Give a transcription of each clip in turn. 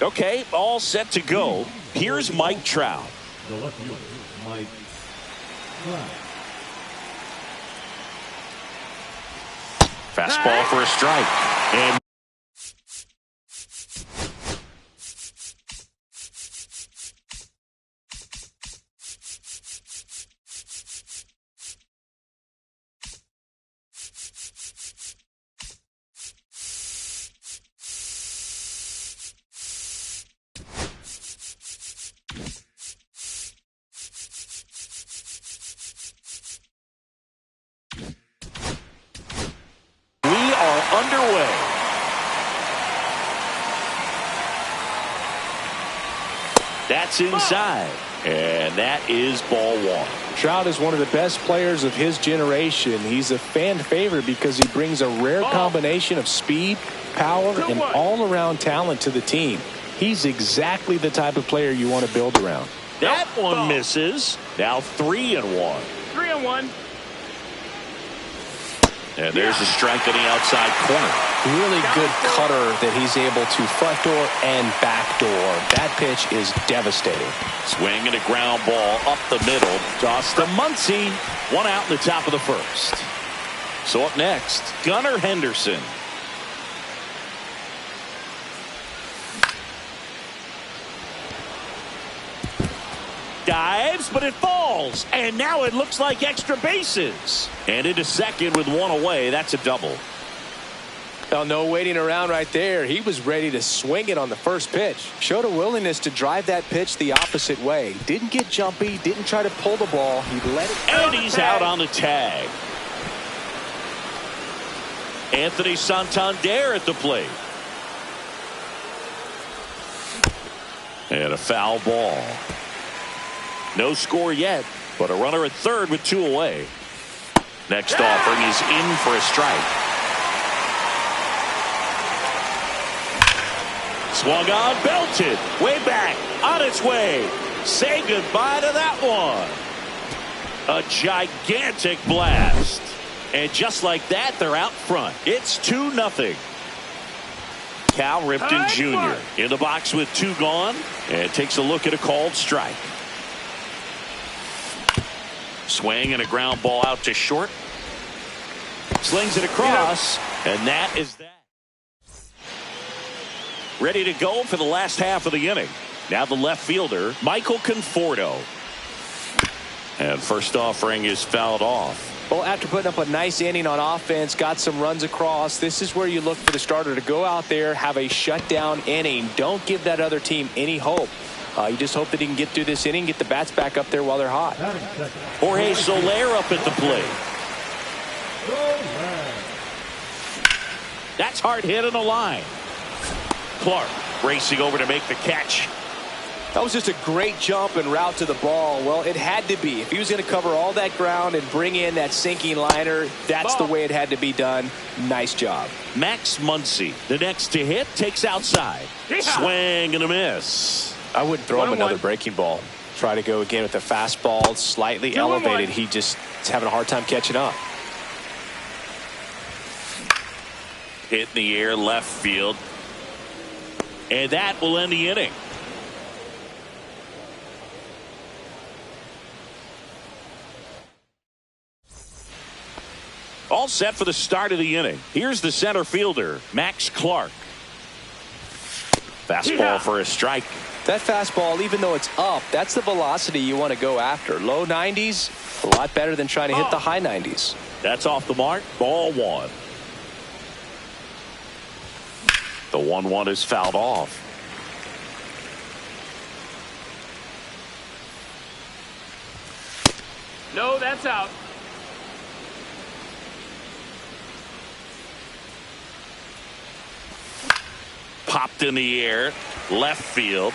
Okay, all set to go. Here's Mike Trout. The left fielder, Mike Trout. Fastball for a strike. And underway. That's inside, and that is ball one. Trout is one of the best players of his generation. He's a fan favorite because he brings a rare combination of speed, power, and all-around talent to the team. He's exactly the type of player you want to build around. That one misses. Now 3-1. 3-1. And there's a strike on the outside corner. Really good cutter that he's able to front door and back door. That pitch is devastating. Swing and a ground ball up the middle. Toss to Muncy. 1 out in the top of the first. So up next, Gunnar Henderson. Dives, but it falls. And now it looks like extra bases. And into second with 1 away. That's a double. Well, no waiting around right there. He was ready to swing it on the first pitch. Showed a willingness to drive that pitch the opposite way. Didn't get jumpy. Didn't try to pull the ball. He let it. And he's out on the tag. Anthony Santander at the plate. And a foul ball. No score yet, but a runner at third with 2 away. Next offering is in for a strike. Swung on, belted, way back, on its way. Say goodbye to that one. A gigantic blast. And just like that, they're out front. It's 2-0. Cal Ripken Jr. in the box with 2 gone, and takes a look at a called strike. Swing and a ground ball out to short. Slings it across, and that is that. Ready to go for the last half of the inning. Now the left fielder, Michael Conforto. And first offering is fouled off. Well, after putting up a nice inning on offense, got some runs across, this is where you look for the starter to go out there, have a shutdown inning. Don't give that other team any hope. You just hope that he can get through this inning, get the bats back up there while they're hot. Jorge Soler up at the plate. That's hard hit on the line. Clark racing over to make the catch. That was just a great jump and route to the ball. Well, it had to be. If he was going to cover all that ground and bring in that sinking liner, that's the way it had to be done. Nice job. Max Muncy, the next to hit, takes outside. Swing and a miss. I wouldn't throw him another breaking ball. Try to go again with a fastball, slightly elevated. He just is having a hard time catching up. Hit in the air, left field. And that will end the inning. All set for the start of the inning. Here's the center fielder, Max Clark. Fastball for a strike. That fastball, even though it's up, that's the velocity you want to go after. Low 90s, a lot better than trying to hit the high 90s. That's off the mark. Ball 1. The 1-1 is fouled off. No, that's out. Popped in the air, left field.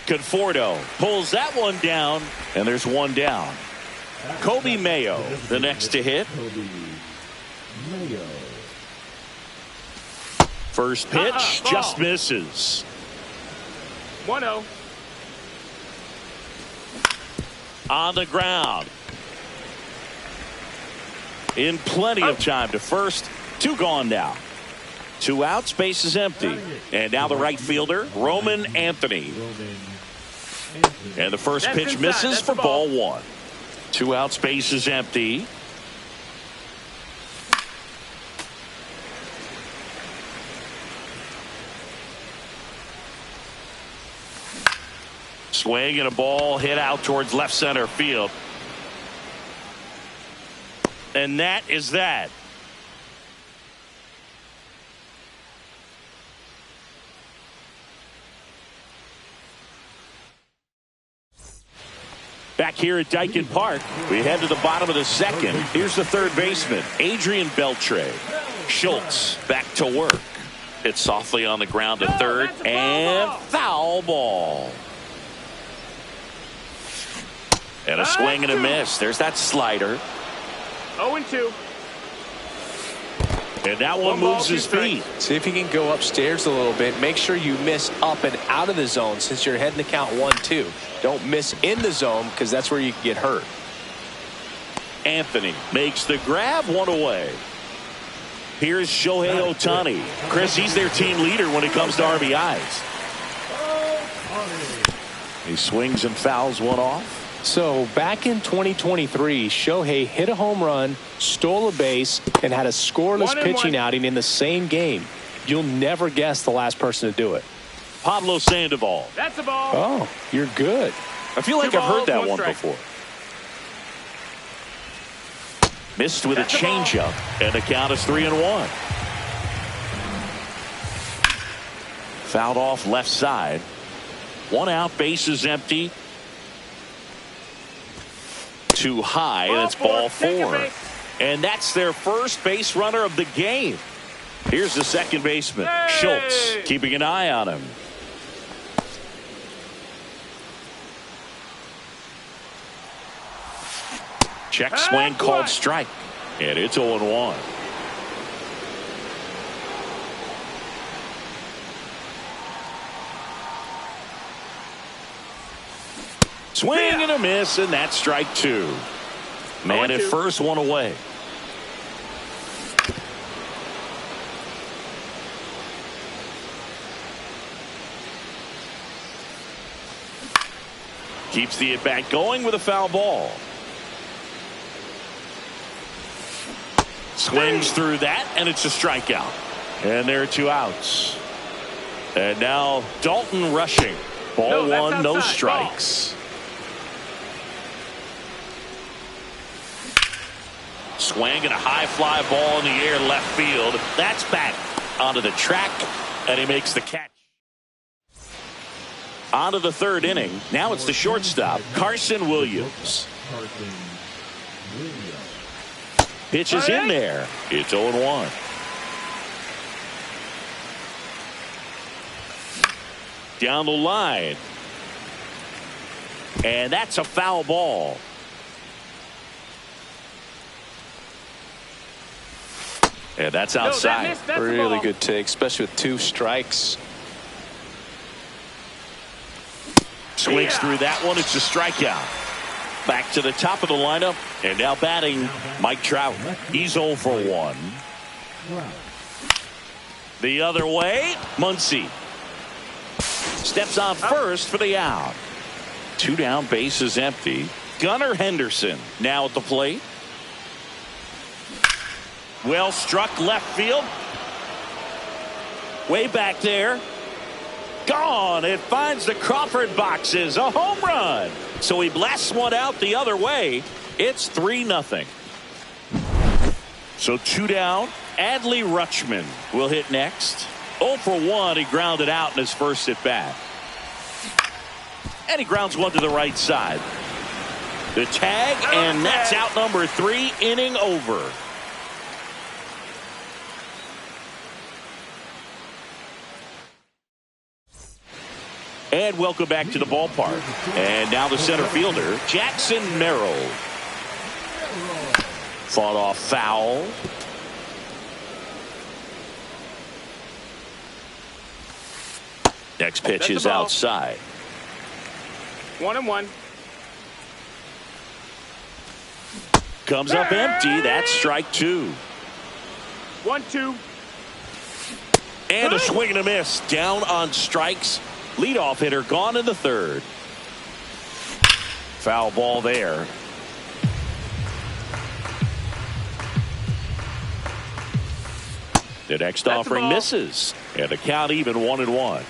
Conforto pulls that one down, and there's one down. Kobe Mayo, the next to hit. First pitch just misses. 1-0. On the ground. In plenty of time to first. 2 gone now. 2 outs, base is empty. And now the right fielder, Roman Anthony. And the first pitch misses for ball 1. 2 outs, base is empty. Swing and a ball hit out towards left center field. And that is that. Back here at Daikin Park, we head to the bottom of the second. Here's the third baseman, Adrian Beltre. Schultz back to work. Hit softly on the ground to third, and foul ball. And a swing and a miss. There's that slider. 0-2. And that one moves his feet. See if you can go upstairs a little bit. Make sure you miss up and out of the zone since you're heading to count 1-2. Don't miss in the zone because that's where you can get hurt. Anthony makes the grab, 1 away. Here's Shohei Ohtani. Chris, he's their team leader when it comes to RBIs. He swings and fouls one off. So back in 2023, Shohei hit a home run, stole a base, and had a scoreless pitching outing in the same game. You'll never guess the last person to do it. Pablo Sandoval. That's a ball. Oh, you're good. I feel like I've heard that one before. Missed with a changeup, and the count is 3-1. Fouled off left side. 1 out, base is empty. Too high, and it's ball 4. And that's their first base runner of the game. Here's the second baseman, Schultz, keeping an eye on him. Check swing called strike. And it's 0-1. Swing and a miss, and that's strike 2. Man at first, 1 away. Keeps the at-bat going with a foul ball. Swings through that, and it's a strikeout. And there are 2 outs. And now Dalton rushing. Ball 1, no strikes. Swing and a high fly ball in the air left field. That's back onto the track, and he makes the catch. On to the third inning. Now it's the shortstop, Carson Williams. Pitch is in there. It's 0-1. Down the line. And that's a foul ball. And that's outside. That's really good take, especially with 2 strikes. Swings through that one. It's a strikeout. Back to the top of the lineup. And now batting Mike Trout. He's 0 for 1. The other way, Muncy. Steps on first for the out. 2 down, base is empty. Gunnar Henderson now at the plate. Well struck left field. Way back there. Gone. It finds the Crawford boxes. A home run. So he blasts one out the other way. It's 3-0. So 2 down. Adley Rutschman will hit next. 0 for 1. He grounded out in his first at bat. And he grounds one to the right side. The tag, and that's out number 3. Inning over. And welcome back to the ballpark. And now the center fielder, Jackson Merrill. Fought off foul. Next pitch is outside. 1-1. Comes up empty. That's strike 2. 1-2. And a swing and a miss. Down on strikes. Leadoff hitter gone in the third. Foul ball there. The next offering misses. And the count even 1-1.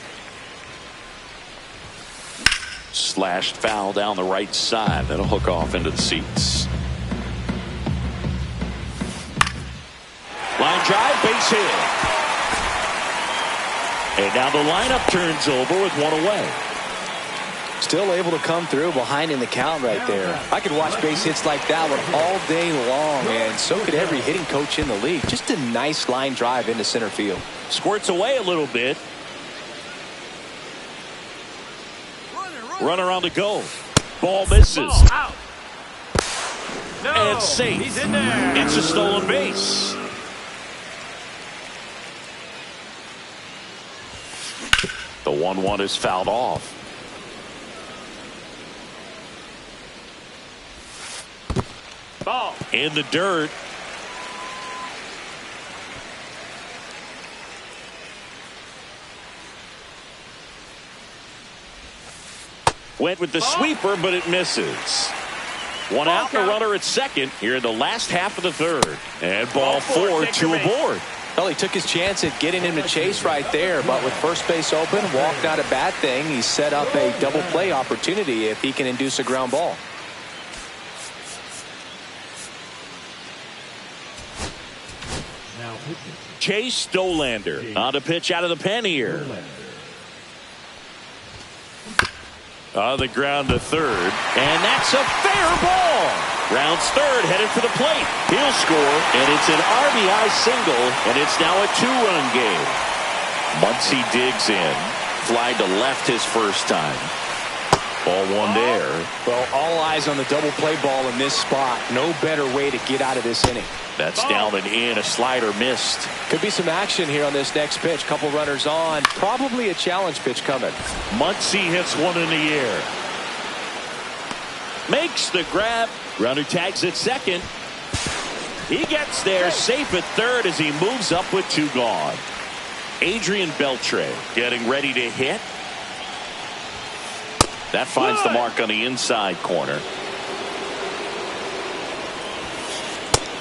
Slashed foul down the right side. That'll hook off into the seats. Line drive, base hit. And now the lineup turns over with one away. Still able to come through behind in the count right there. I could watch base hits like that one all day long, and so could every hitting coach in the league. Just a nice line drive into center field. Squirts away a little bit. Runner on the go. Ball misses. Ball out. No, and safe. He's in there. It's a stolen base. The 1-1 is fouled off. Ball. In the dirt. Went with the sweeper, but it misses. One out, the runner at second here in the last half of the third. And ball four, two aboard. Well, he took his chance at getting him to chase right there, but with first base open, walk not a bad thing. He set up a double play opportunity if he can induce a ground ball. Now pitching. Chase Dollander on the pitch out of the pen here. On the ground to third, and that's a fair ball. Rounds third, headed for the plate. He'll score, and it's an RBI single, and it's now a two-run game. Muncy digs in, fly to left his first time. Ball one there. Well, all eyes on the double play ball in this spot. No better way to get out of this inning. That's down and in. A slider missed. Could be some action here on this next pitch. Couple runners on. Probably a challenge pitch coming. Muncy hits one in the air. Makes the grab. Runner tags at second. He gets there safe at third as he moves up with two gone. Adrian Beltre getting ready to hit. That finds the mark on the inside corner.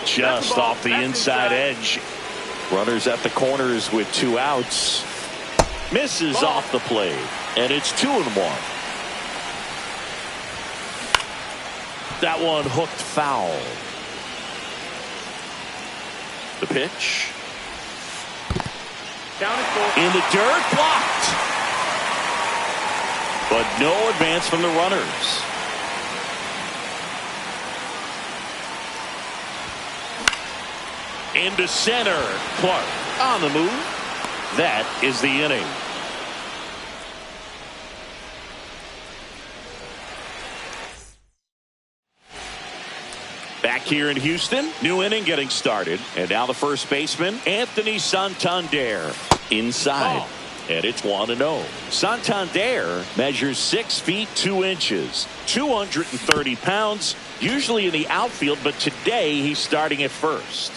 Just off the inside edge. Runners at the corners with two outs. Misses off the plate. And it's 2-1. That one hooked foul. The pitch. Counted for. In the dirt, blocked. But no advance from the runners. Into center. Clark on the move. That is the inning. Back here in Houston, new inning getting started. And now the first baseman, Anthony Santander, inside. And it's 1-0. Santander measures 6 feet 2 inches, 230 pounds, usually in the outfield, but today he's starting at first.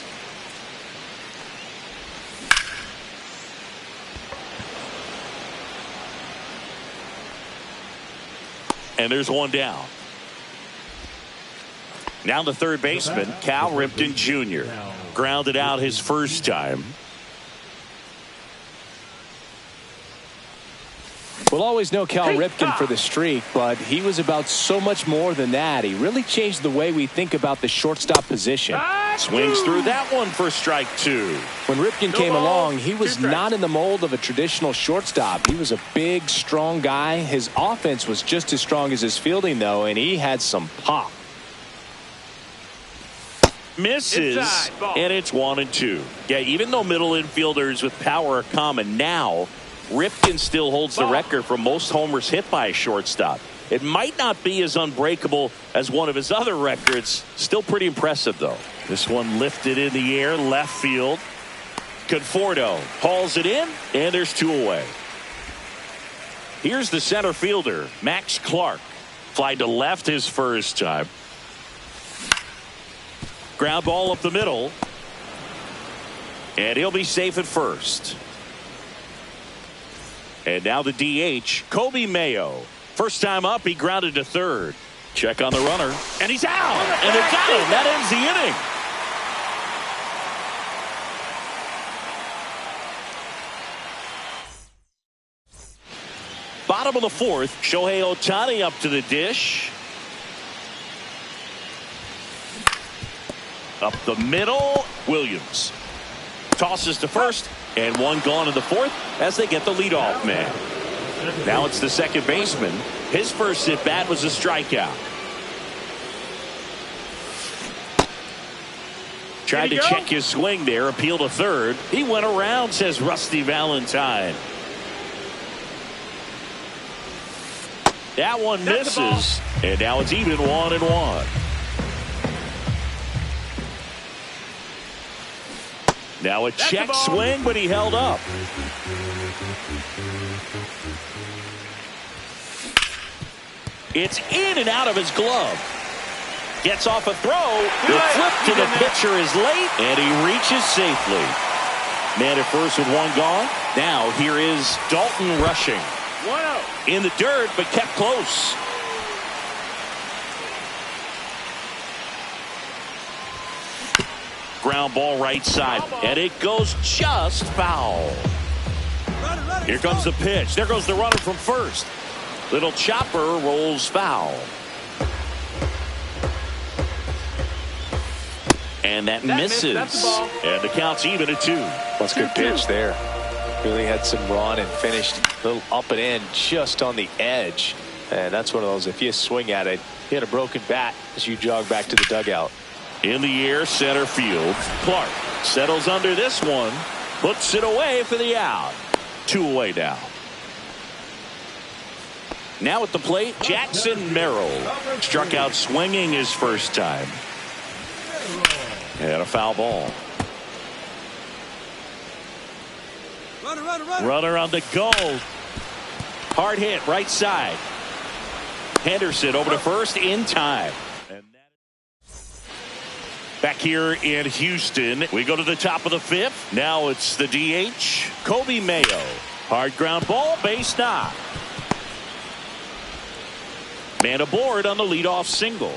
And there's one down. Now the third baseman, Cal Ripken Jr. Grounded out his first time. We'll always know Cal Ripken for the streak, but he was about so much more than that. He really changed the way we think about the shortstop position. Swings through that one for strike two. When Ripken came along, he was not in the mold of a traditional shortstop. He was a big, strong guy. His offense was just as strong as his fielding, though, and he had some pop. Misses, and it's 1-2. Yeah, even though middle infielders with power are common now, Ripken still holds the record for most homers hit by a shortstop. It might not be as unbreakable as one of his other records. Still pretty impressive, though. This one lifted in the air, left field. Conforto hauls it in, and there's two away. Here's the center fielder, Max Clark. Fly to left his first time. Ground ball up the middle. And he'll be safe at first. And now the DH, Kobe Mayo. First time up, he grounded to third. Check on the runner, and he's out. And they got him. That ends the inning. Bottom of the fourth, Shohei Ohtani up to the dish. Up the middle, Williams. Tosses to first, and one gone in the fourth as they get the leadoff man. Now it's the second baseman. His first at bat was a strikeout. Tried to check his swing there, appeal to third. He went around, says Rusty Valentine. That one misses, and now it's even 1-1. Now a check swing, but he held up. It's in and out of his glove. Gets off a throw. The flip to the pitcher is late, and he reaches safely. Man at first with one gone. Now here is Dalton rushing. 1-0. In the dirt, but kept close. Ground ball right side, and it goes just foul. Here comes the pitch. There goes the runner from first. Little chopper rolls foul. And that misses. And the count's even at 2. That's a good pitch there. Really had some run and finished a little up and in just on the edge. And that's one of those, if you swing at it, hit a broken bat as you jog back to the dugout. In the air, center field. Clark settles under this one. Puts it away for the out. 2 away now. Now at the plate, Jackson Merrill. Struck out swinging his first time. And a foul ball. Runner on the go. Hard hit right side. Henderson over to first in time. Back here in Houston, we go to the top of the fifth. Now it's the DH, Kobe Mayo. Hard ground ball, base knock. Man aboard on the leadoff single.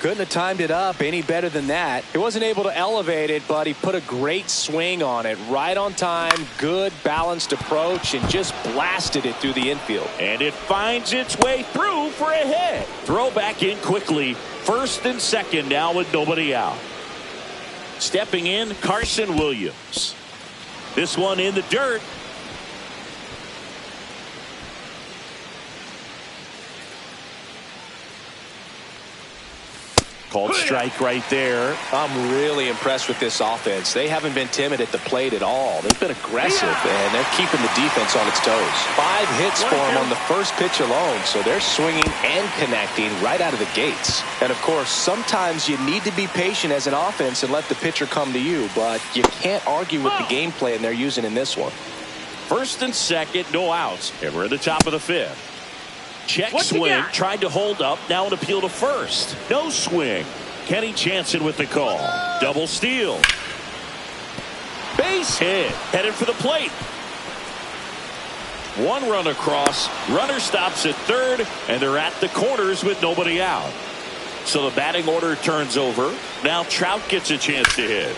Couldn't have timed it up any better than that. He wasn't able to elevate it, but he put a great swing on it. Right on time, good balanced approach, and just blasted it through the infield. And it finds its way through for a hit. Throw back in quickly. First and second now with nobody out. Stepping in, Carson Williams. This one in the dirt. Called strike right there. I'm really impressed with this offense. They haven't been timid at the plate at all. They've been aggressive, and they're keeping the defense on its toes. 5 hits for them on the first pitch alone, so they're swinging and connecting right out of the gates. And, of course, sometimes you need to be patient as an offense and let the pitcher come to you, but you can't argue with the game plan they're using in this one. First and second, no outs, and we're at the top of the fifth. Check swing, tried to hold up, now an appeal to first. No swing. Kenny Jansen with the call. Double steal. Base hit. Headed for the plate. One run across. Runner stops at third, and they're at the corners with nobody out. So the batting order turns over. Now Trout gets a chance to hit.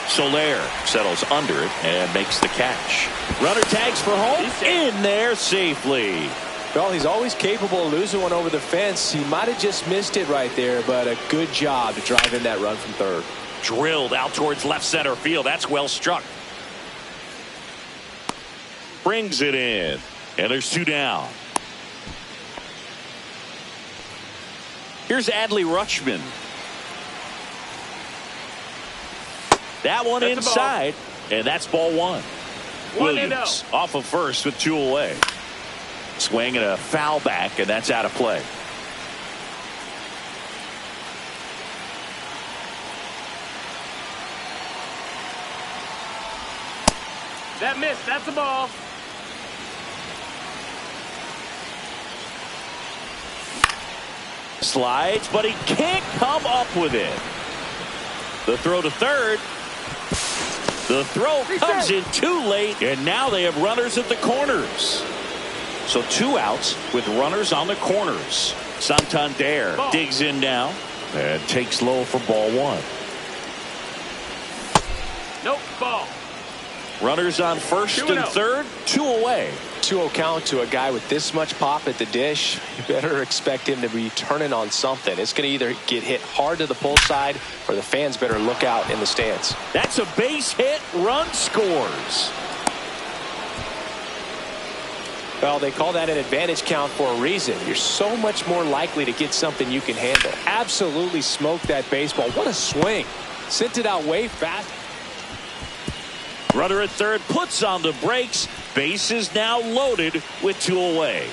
Soler settles under it and makes the catch. Runner tags for home. In there safely. Well, he's always capable of losing one over the fence. He might have just missed it right there, but a good job to drive in that run from third. Drilled out towards left center field. That's well struck. Brings it in. And there's 2 down. Here's Adley Rutschman. That one inside, and that's ball 1. Williams off of first with 2 away. Swing and a foul back, and that's out of play. That missed. That's a ball. Slides, but he can't come up with it. The throw to third. The throw comes in too late, and now they have runners at the corners. So 2 outs with runners on the corners. Santander digs in now and takes low for ball 1. Nope, ball. Runners on first and third, 2 away. 2-0 count to a guy with this much pop at the dish. You better expect him to be turning on something. It's going to either get hit hard to the pull side, or the fans better look out in the stands. That's a base hit. Run scores. Well, they call that an advantage count for a reason. You're so much more likely to get something you can handle. Absolutely smoked that baseball. What a swing. Sent it out way fast. Runner at third puts on the brakes. Bases now loaded with 2 away.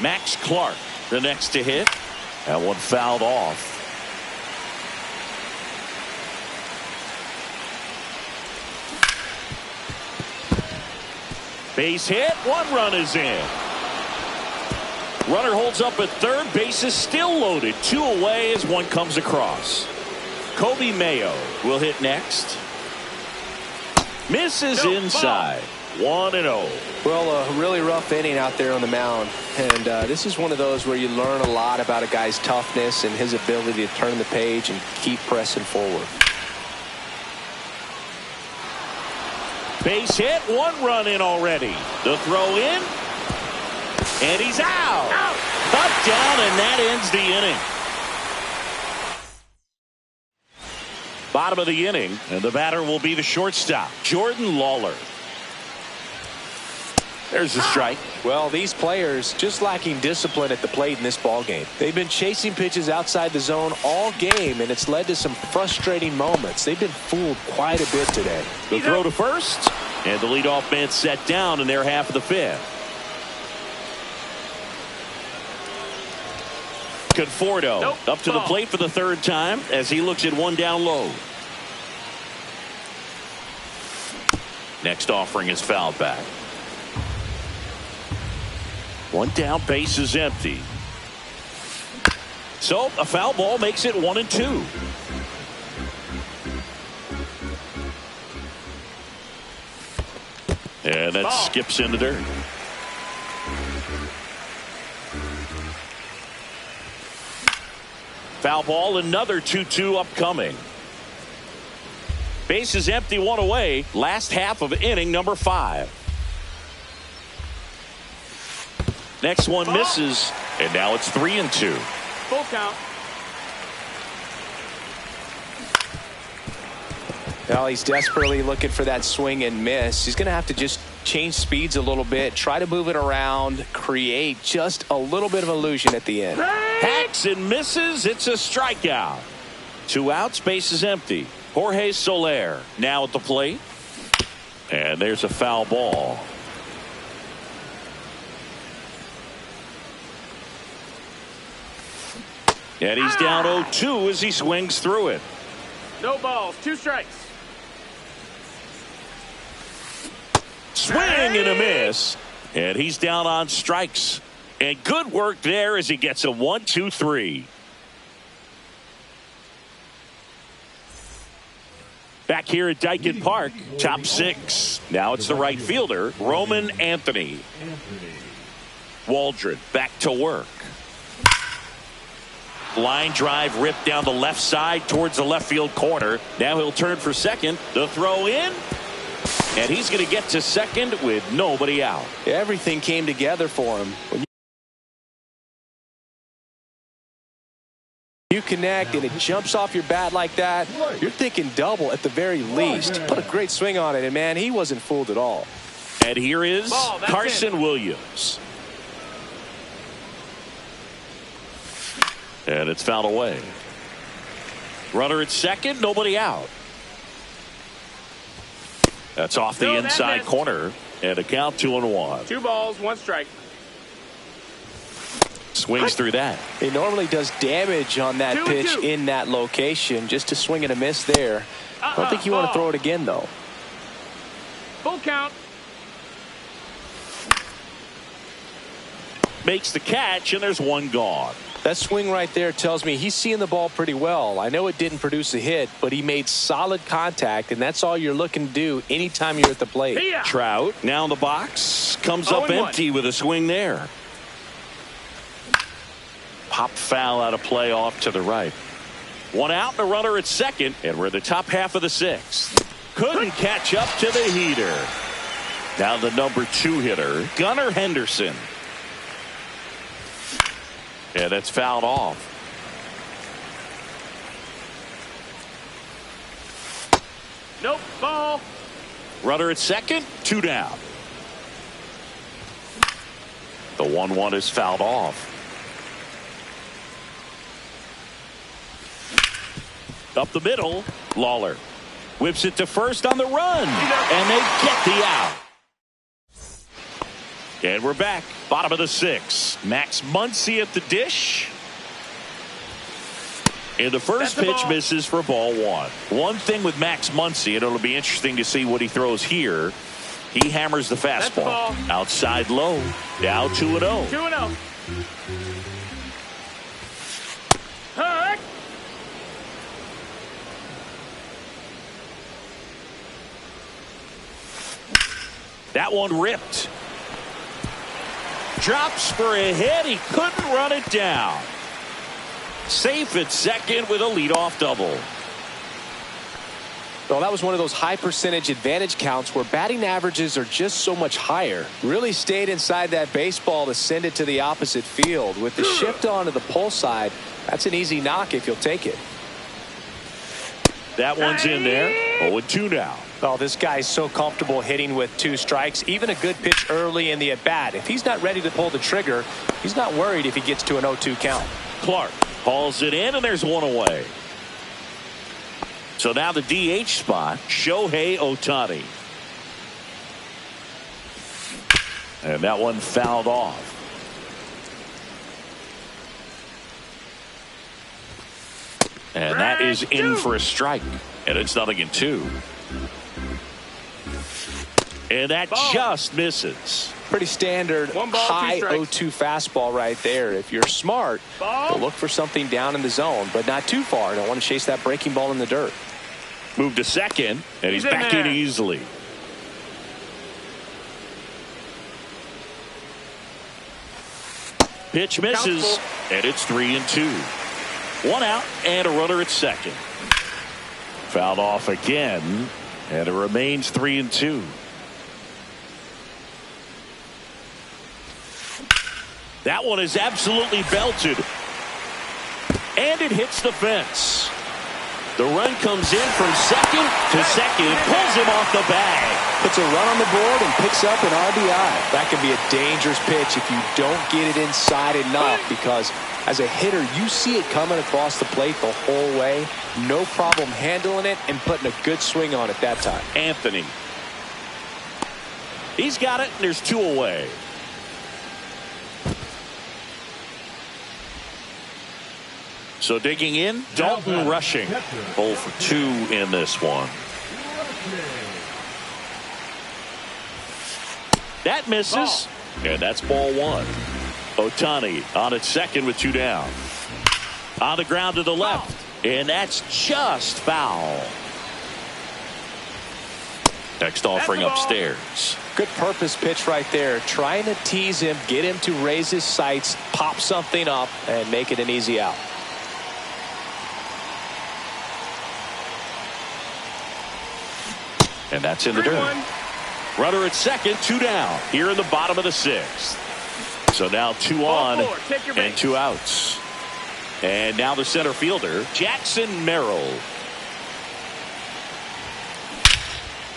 Max Clark, the next to hit. That one fouled off. Base hit. 1 run is in. Runner holds up at third. Bases still loaded. 2 away as one comes across. Kobe Mayo will hit next. Misses inside. 1-0. Well, a really rough inning out there on the mound. And this is one of those where you learn a lot about a guy's toughness and his ability to turn the page and keep pressing forward. Base hit. 1 run in already. The throw in. And he's out. Cut down, and that ends the inning. Bottom of the inning, and the batter will be the shortstop, Jordan Lawler. There's the strike. Well, these players just lacking discipline at the plate in this ballgame. They've been chasing pitches outside the zone all game, and it's led to some frustrating moments. They've been fooled quite a bit today. The throw to first, and the leadoff man set down in their half of the 5th. Conforto up to the plate for the 3rd time as he looks at 1 down low. Next offering is fouled back. 1 down, base is empty. So a foul ball makes it 1-2. And that skips in the dirt. Foul ball, another 2-2 upcoming. Base is empty, 1 away. Last half of inning number 5. Next one misses, and now it's 3-2. Full count. Well, he's desperately looking for that swing and miss. He's going to have to just change speeds a little bit, try to move it around, create just a little bit of illusion at the end. Hacks and misses. It's a strikeout. 2 outs, base is empty. Jorge Soler now at the plate. And there's a foul ball. And he's down 0-2 as he swings through it. No balls, 2 strikes. Swing and a miss. And he's down on strikes. And good work there as he gets a 1-2-3. Back here at Dyken Park, top 6. Now it's the right fielder, Roman Anthony. Waldron back to work. Line drive ripped down the left side towards the left field corner. Now he'll turn for second. The throw in. And he's going to get to second with nobody out. Everything came together for him. When you connect and it jumps off your bat like that, you're thinking double at the very least. Put a great swing on it, and man, he wasn't fooled at all. And here is Carson Williams. And it's fouled away. Runner at second, nobody out. That's off the inside corner, and a count 2-1. 2 balls, 1 strike. Swings through that. It normally does damage on that pitch in that location. Just to swing and a miss there. I don't think you want to throw it again, though. Full count. Makes the catch, and there's 1 gone. That swing right there tells me he's seeing the ball pretty well. I know it didn't produce a hit, but he made solid contact, and that's all you're looking to do anytime you're at the plate. Yeah. Trout now in the box. Comes up 0-1. empty with a swing there. Pop foul out of play off to the right. One out and a runner at second, and we're in the top half of the sixth. Couldn't catch up to the heater. Now the number 2 hitter, Gunnar Henderson. Yeah, that's fouled off. Nope. Ball. Runner at second, 2 down. The 1-1 is fouled off. Up the middle, Lawler whips it to first on the run, and they get the out. And we're back, bottom of the 6th. Max Muncy at the dish. And the first pitch misses for ball 1. One thing with Max Muncy, and it'll be interesting to see what he throws here. He hammers the fastball. Outside low. Now 2-0. 2-0. Hurt. That one ripped. Drops for a hit. He couldn't run it down. Safe at second with a leadoff double. Well, that was one of those high percentage advantage counts where batting averages are just so much higher. Really stayed inside that baseball to send it to the opposite field. With the shift on to the pull side, that's an easy knock if you'll take it. That one's in there. 0-2 now. Oh, this guy's so comfortable hitting with 2 strikes. Even a good pitch early in the at-bat. If he's not ready to pull the trigger, he's not worried if he gets to an 0-2 count. Clark hauls it in, and there's one away. So now the DH spot, Shohei Ohtani. And that one fouled off. And that is in for a strike. And it's 0-2. And that just misses. Pretty standard high 0-2 fastball right there. If you're smart, you'll look for something down in the zone, but not too far. Don't want to chase that breaking ball in the dirt. Move to second, and he's back in easily. Pitch misses, and it's 3-2. 1 out and a runner at second. Fouled off again, and it remains 3-2. That one is absolutely belted. And it hits the fence. The run comes in from second to second. Pulls him off the bag. Puts a run on the board and picks up an RBI. That can be a dangerous pitch if you don't get it inside enough, because as a hitter, you see it coming across the plate the whole way. No problem handling it and putting a good swing on it that time. Anthony. He's got it, and there's 2 away. So digging in, Dalton Rushing. 0 for 2 in this one. That misses, and that's ball 1. Ohtani on at second with 2 down. On the ground to the left, and that's just foul. Next offering upstairs. Good purpose pitch right there. Trying to tease him, get him to raise his sights, pop something up, and make it an easy out. And that's in the dirt. Runner at second, 2 down here in the bottom of the 6th. So now 2 on and 2 outs. And now the center fielder, Jackson Merrill.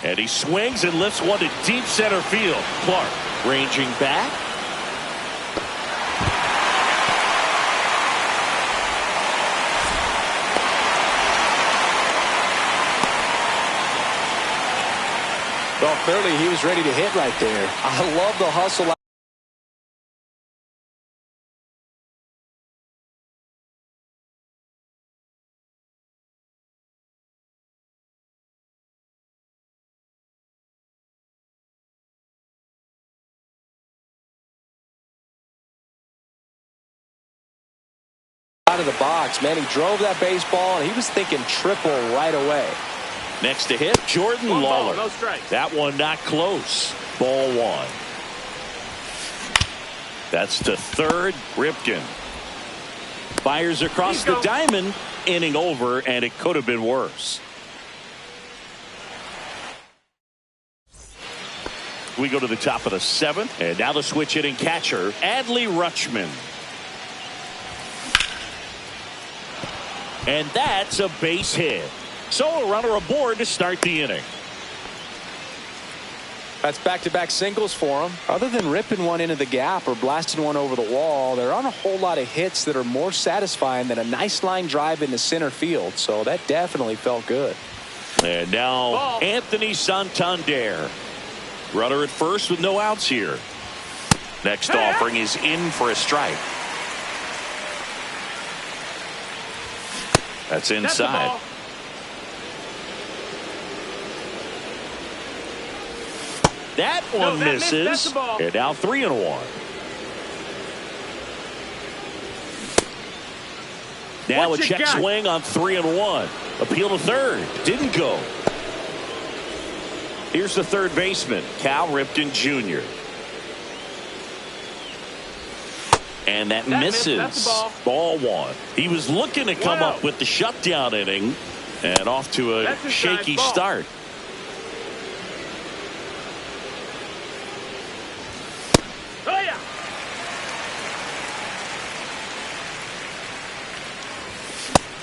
And he swings and lifts one to deep center field. Clark ranging back. Well, clearly he was ready to hit right there. I love the hustle. of the box. Man, he drove that baseball, and he was thinking triple right away. Next to hit, Jordan Lawler. No strikes. That one not close. Ball one. That's to third. Ripken fires across the diamond. Inning over, and it could have been worse. We go to the top of the seventh, and now the switch hitting catcher, Adley Rutschman. And that's a base hit. So a runner aboard to start the inning. That's back-to-back singles for him. Other than ripping one into the gap or blasting one over the wall, there aren't a whole lot of hits that are more satisfying than a nice line drive into center field. So that definitely felt good. And now Ball. Anthony Santander. Runner at first with no outs here. Next offering is in for a strike. That's inside. That one misses. That's the ball. And now 3-1. Now What a you check got? swing on 3-1. Appeal to third. Didn't go. Here's the third baseman, Cal Ripken Jr. And that misses. That's the ball. Ball one. He was looking to come up with the shutdown inning, and off to a That's shaky ball. start. Oh, yeah.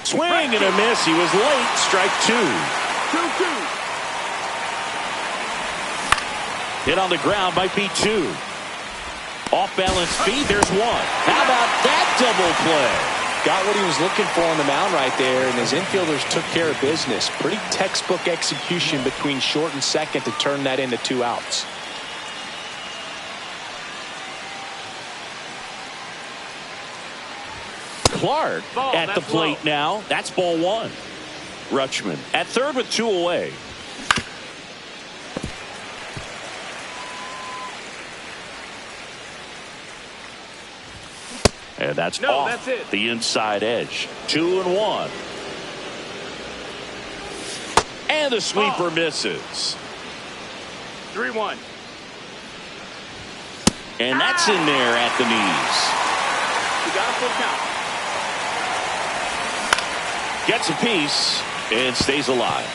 Swing and a miss. He was late. Strike two. 2-2. Hit on the ground might be two. Off balance feet. There's one. How about that double play? Got what he was looking for on the mound right there, and his infielders took care of business. Pretty textbook execution between short and second to turn that into 2 outs. Clark Ball, at the that's plate low. now. That's ball one. Rutschman at third with 2 away. And that's No, off that's it. the inside edge. 2-1. And the sweeper Ball. misses. 3-1. And that's in there at the knees. You got a full count. Gets a piece and stays alive.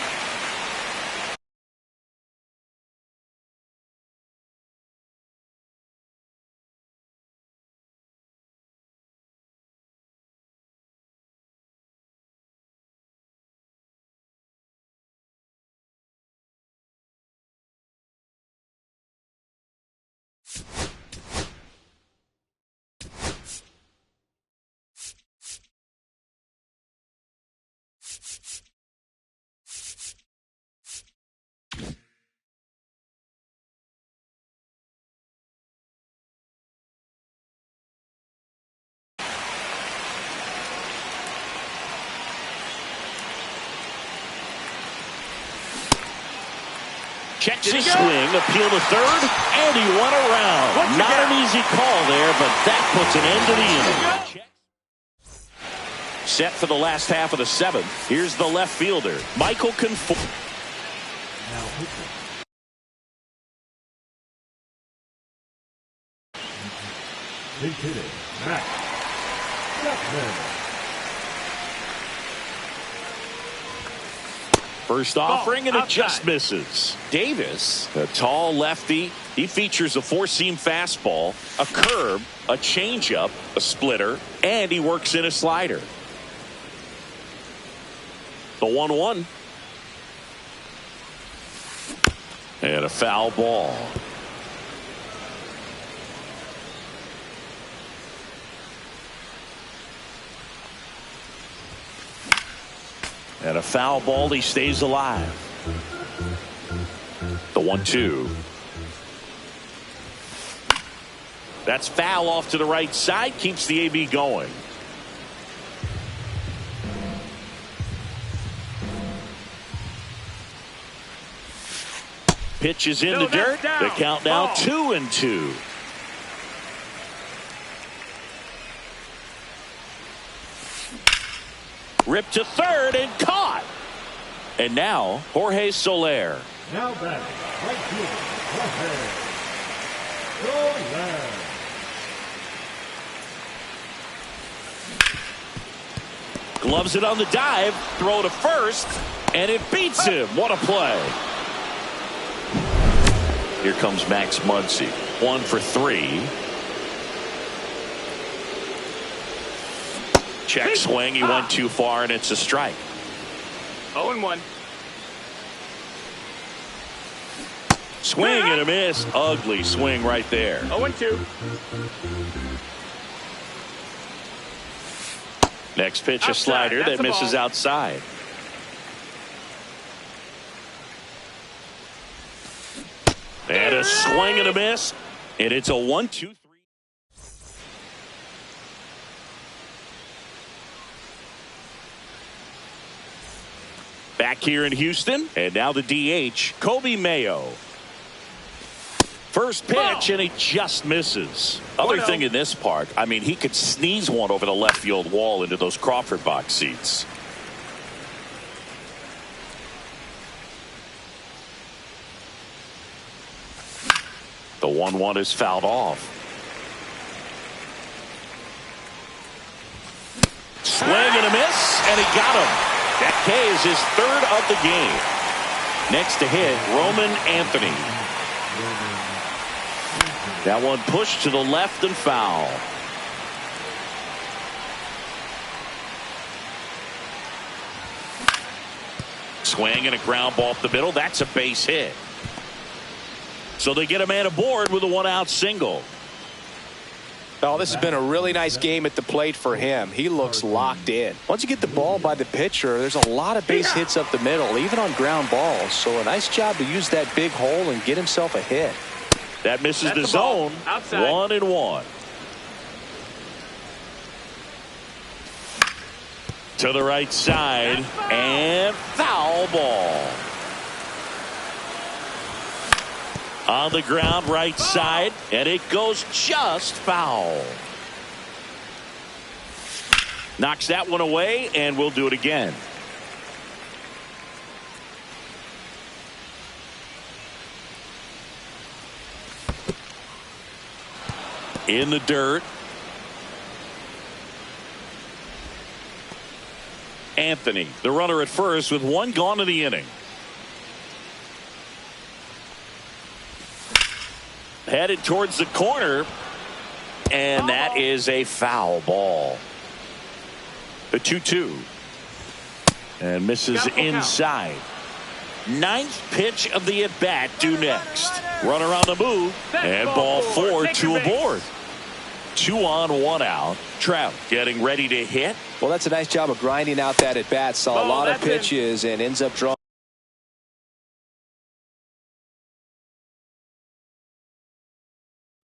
Checks his swing, appeal to third, and he went around. Not an easy call there, but that puts an end to the inning. Set for the last half of the seventh. Here's the left fielder, Michael Conforto. Now pitching. Big hitting, Matt Chapman. First offering, and it outside. just misses. Davis, a tall lefty. He features a four-seam fastball, a curve, a changeup, a splitter, and he works in a slider. The 1-1. And a foul ball. And a foul ball, he stays alive. The 1-2. That's foul off to the right side, keeps the AB going. Pitch is in the dirt. Down. The count now Ball. 2-2. Ripped to third and caught. And now Jorge Soler. Now back, right fielder, Jorge Soler. Gloves it on the dive, throw to first, and it beats him. What a play. Here comes Max Muncy. 1 for 3. Check swing. He went too far, and it's a strike. 0-1. Swing and a miss. Ugly swing right there. 0-2. Next pitch, a Outside. slider That's that a misses ball. outside. And a swing and a miss. And it's a 1-2-3. Back here in Houston. And now the DH, Kobe Mayo. First pitch, and he just misses. Other thing in this park, I mean, he could sneeze one over the left field wall into those Crawford box seats. The 1-1 is fouled off. Swing and a miss, and he got him. That K is his third of the game. Next to hit, Roman Anthony. That one pushed to the left and foul. Swing and a ground ball up the middle. That's a base hit. So they get a man aboard with a 1-out single. Oh, this has been a really nice game at the plate for him. He looks locked in. Once you get the ball by the pitcher, there's a lot of base hits up the middle, even on ground balls. So a nice job to use that big hole and get himself a hit. That misses That's the the ball. zone. Outside. 1-1. To the right side, and foul ball. On the ground, right side, and it goes just foul. Knocks that one away, and we'll do it again. In the dirt. Anthony, the runner at first with one gone in the inning. Headed towards the corner, and that is a foul ball. The 2-2. And misses inside. Ninth pitch of the at-bat due next. Runner on the move, and ball 4, 2 aboard. 2 on, 1 out. Trout getting ready to hit. Well, that's a nice job of grinding out that at-bat. Saw a lot of pitches and ends up drawing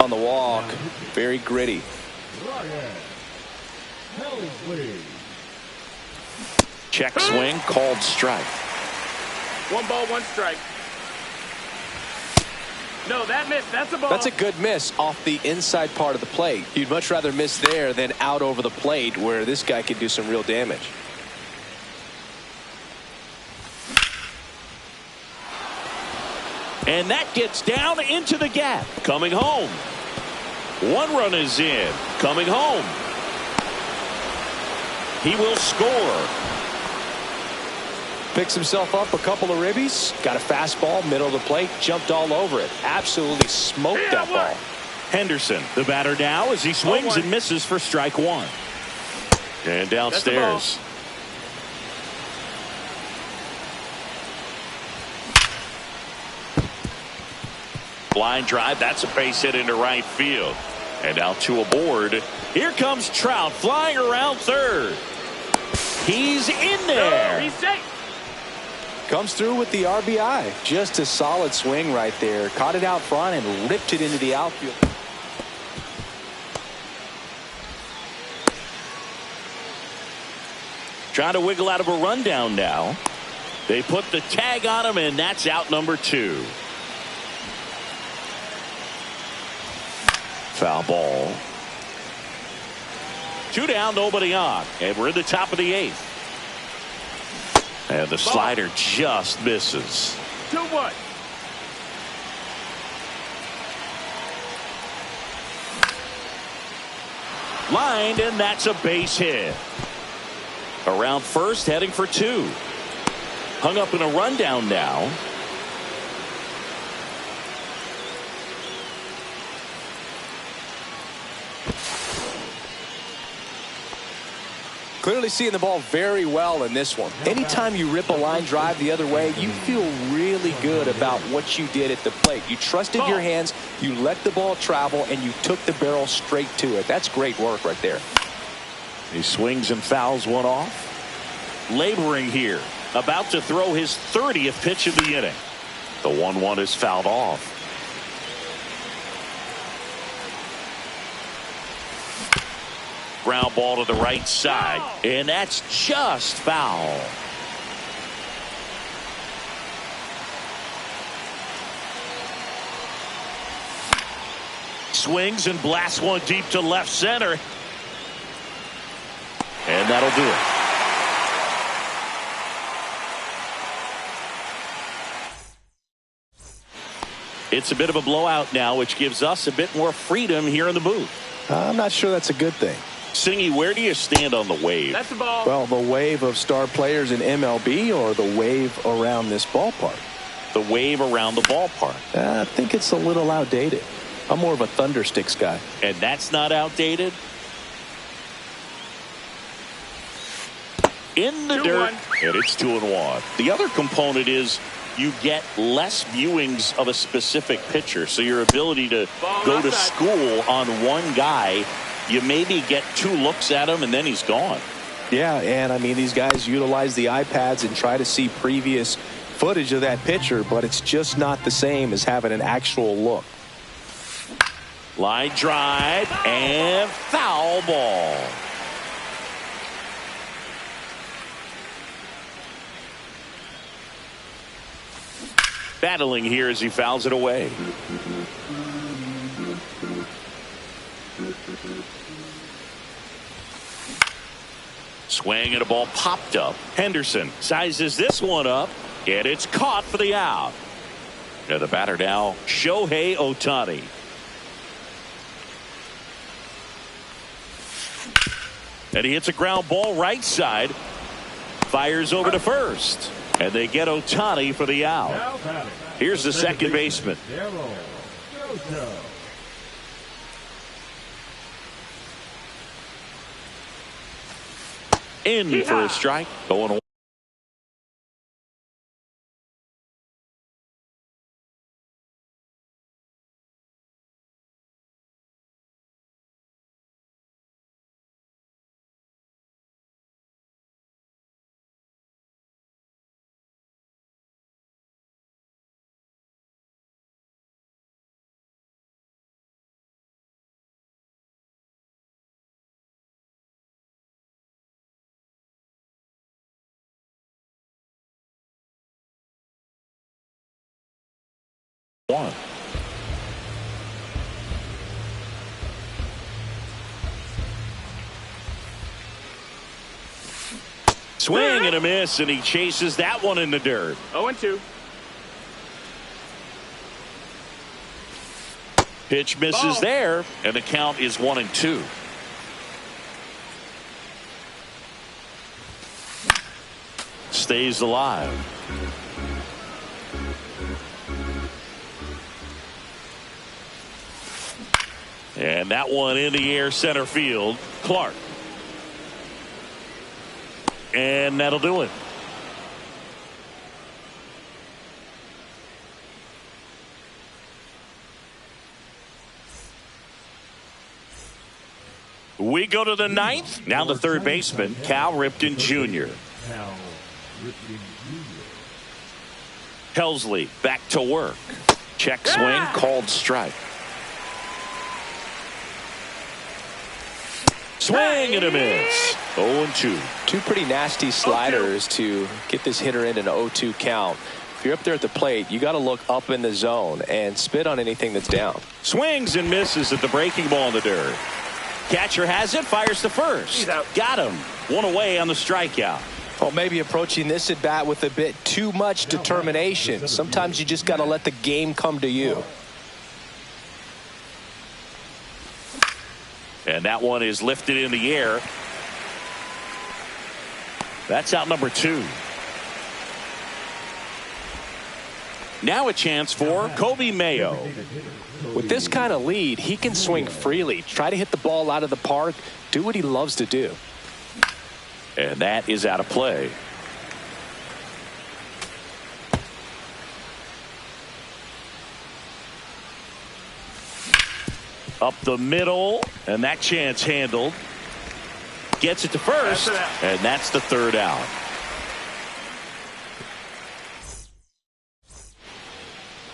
on the walk. Very gritty. Check swing, called strike. 1 ball, 1 strike. No, that missed. That's a ball. That's a good miss off the inside part of the plate. You'd much rather miss there than out over the plate, where this guy could do some real damage. And that gets down into the gap. Coming home. 1 run is in. Coming home. He will score. Picks himself up a couple of ribbies. Got a fastball, middle of the plate, jumped all over it. Absolutely smoked that ball. Henderson, the batter now, as he swings and misses for strike 1. And downstairs. Line drive, that's a base hit into right field. And out to aboard. Here comes Trout flying around third. He's in there. He's safe. Comes through with the RBI. Just a solid swing right there. Caught it out front and ripped it into the outfield. Trying to wiggle out of a rundown now. They put the tag on him, and that's out number 2. Foul ball. 2 down, nobody on. And we're in the top of the 8th. And the slider just misses. 2-1. Lined, and that's a base hit. Around first, heading for 2. Hung up in a rundown now. Clearly seeing the ball very well in this one. Anytime you rip a line drive the other way, you feel really good about what you did at the plate. You trusted your hands, you let the ball travel, and you took the barrel straight to it. That's great work right there. He swings and fouls one off. Laboring here. About to throw his 30th pitch of the inning. The 1-1 is fouled off. Ground ball to the right side, and that's just foul. Swings and blasts one deep to left center. And that'll do it. It's a bit of a blowout now, which gives us a bit more freedom here in the booth. I'm not sure that's a good thing. Singy, where do you stand on the wave? That's the ball. Well, the wave of star players in MLB or the wave around this ballpark? The wave around the ballpark. I think it's a little outdated. I'm more of a Thundersticks guy. And that's not outdated? In the dirt, and it's 2-1. The other component is you get less viewings of a specific pitcher, so your ability to go to school on one guy, you maybe get 2 looks at him and then he's gone. Yeah, and I mean, these guys utilize the iPads and try to see previous footage of that pitcher, but it's just not the same as having an actual look. Line drive and foul ball. Battling here as he fouls it away. Swing and a ball popped up. Henderson sizes this one up, and it's caught for the out. Now the batter now, Shohei Ohtani. And he hits a ground ball right side. Fires over to first. And they get Ohtani for the out. Here's the second baseman. In for a strike. Going on. Swing and a miss, and he chases that one in the dirt. 0-2. Pitch misses there, and the count is 1-2. Stays alive. And that one in the air center field. Clark. And that'll do it. We go to the ninth. Now the third baseman, Cal Ripken Jr. Helsley back to work. Check swing, called strike. Swing and a miss. 0-2. 2 pretty nasty sliders to get this hitter in an 0-2 count. If you're up there at the plate, you got to look up in the zone and spit on anything that's down. Swings and misses at the breaking ball in the dirt. Catcher has it, fires to first. He's out. Got him. One away on the strikeout. Well, maybe approaching this at bat with a bit too much determination. Sometimes you just got to let the game come to you. And that one is lifted in the air. That's out number 2. Now a chance for Kobe Mayo. With this kind of lead, he can swing freely, try to hit the ball out of the park, do what he loves to do. And that is out of play. Up the middle, and that chance handled. Gets it to first, and that's the 3rd out.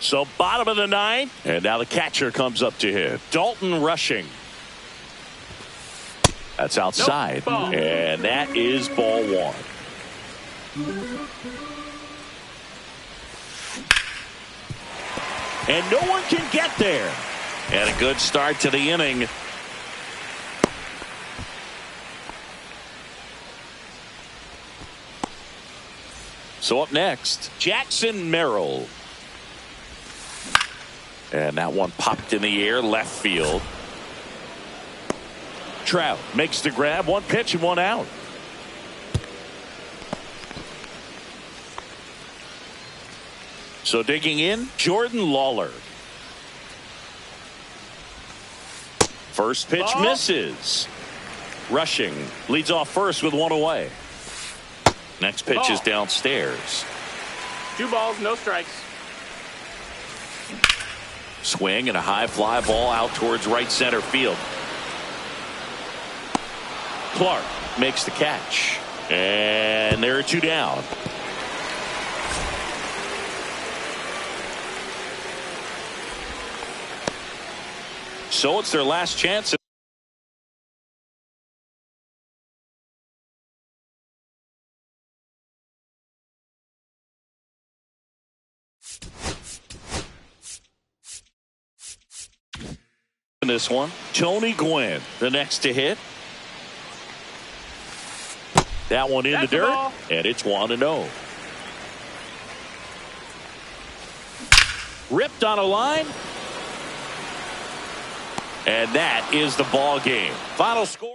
So bottom of the 9th, and now the catcher comes up to hit. Dalton Rushing. That's outside, and that is ball 1. And no one can get there. And a good start to the inning. So up next, Jackson Merrill. And that one popped in the air, left field. Trout makes the grab, 1 pitch and 1 out. So digging in, Jordan Lawler. First pitch misses. Rushing leads off first with 1 away. Next pitch is downstairs. 2 balls, no strikes. Swing and a high fly ball out towards right center field. Clark makes the catch. And there are 2 down. So it's their last chance. In this one, Tony Gwynn, the next to hit. That one in the dirt, and it's 1-0. Ripped on a line. And that is the ball game. Final score.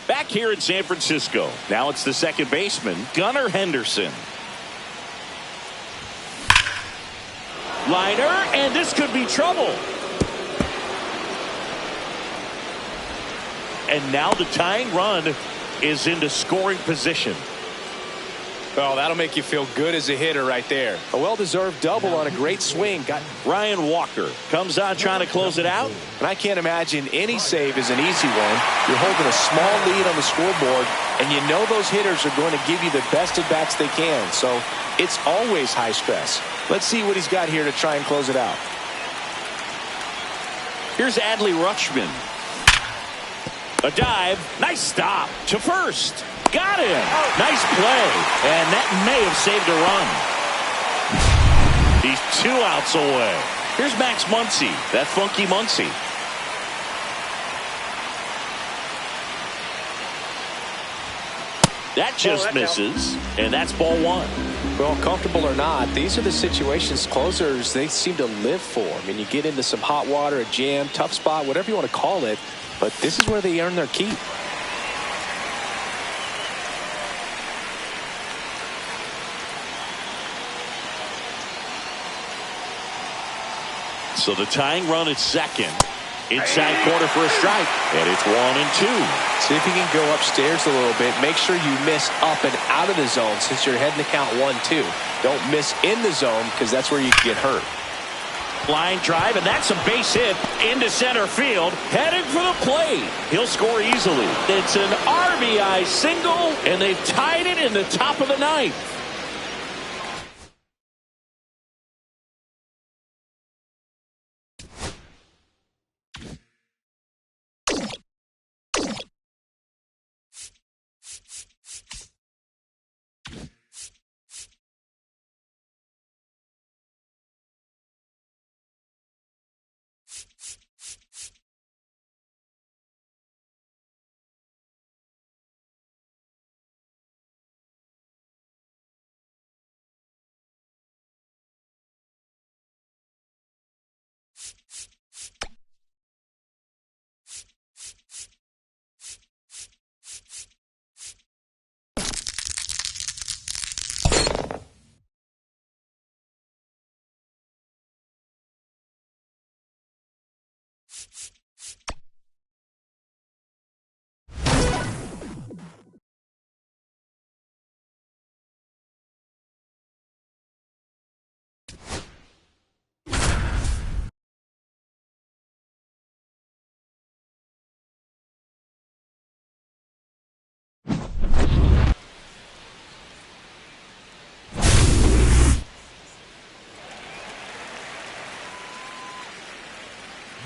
Back here in San Francisco. Now it's the second baseman, Gunnar Henderson. Liner, and this could be trouble. And now the tying run is into scoring position. Oh, that'll make you feel good as a hitter right there. A well-deserved double on a great swing. Ryan Walker comes on trying to close it out. And I can't imagine any save is an easy one. You're holding a small lead on the scoreboard, and you know those hitters are going to give you the best at-bats they can. So it's always high stress. Let's see what he's got here to try and close it out. Here's Adley Rutschman. A dive. Nice stop to first. Got him. Nice play. And that may have saved a run. He's 2 outs away. Here's Max Muncy. That funky Muncy. That just misses, and that's ball one. Well, comfortable or not, these are the situations closers they seem to live for. I mean, you get into some hot water, a jam, tough spot, whatever you want to call it, but this is where they earn their keep. So the tying run at second. Inside corner for a strike. And it's 1-2. See if you can go upstairs a little bit. Make sure you miss up and out of the zone since you're heading to count 1-2. Don't miss in the zone because that's where you can get hurt. Line drive, and that's a base hit into center field. Heading for the plate. He'll score easily. It's an RBI single, and they've tied it in the top of the ninth.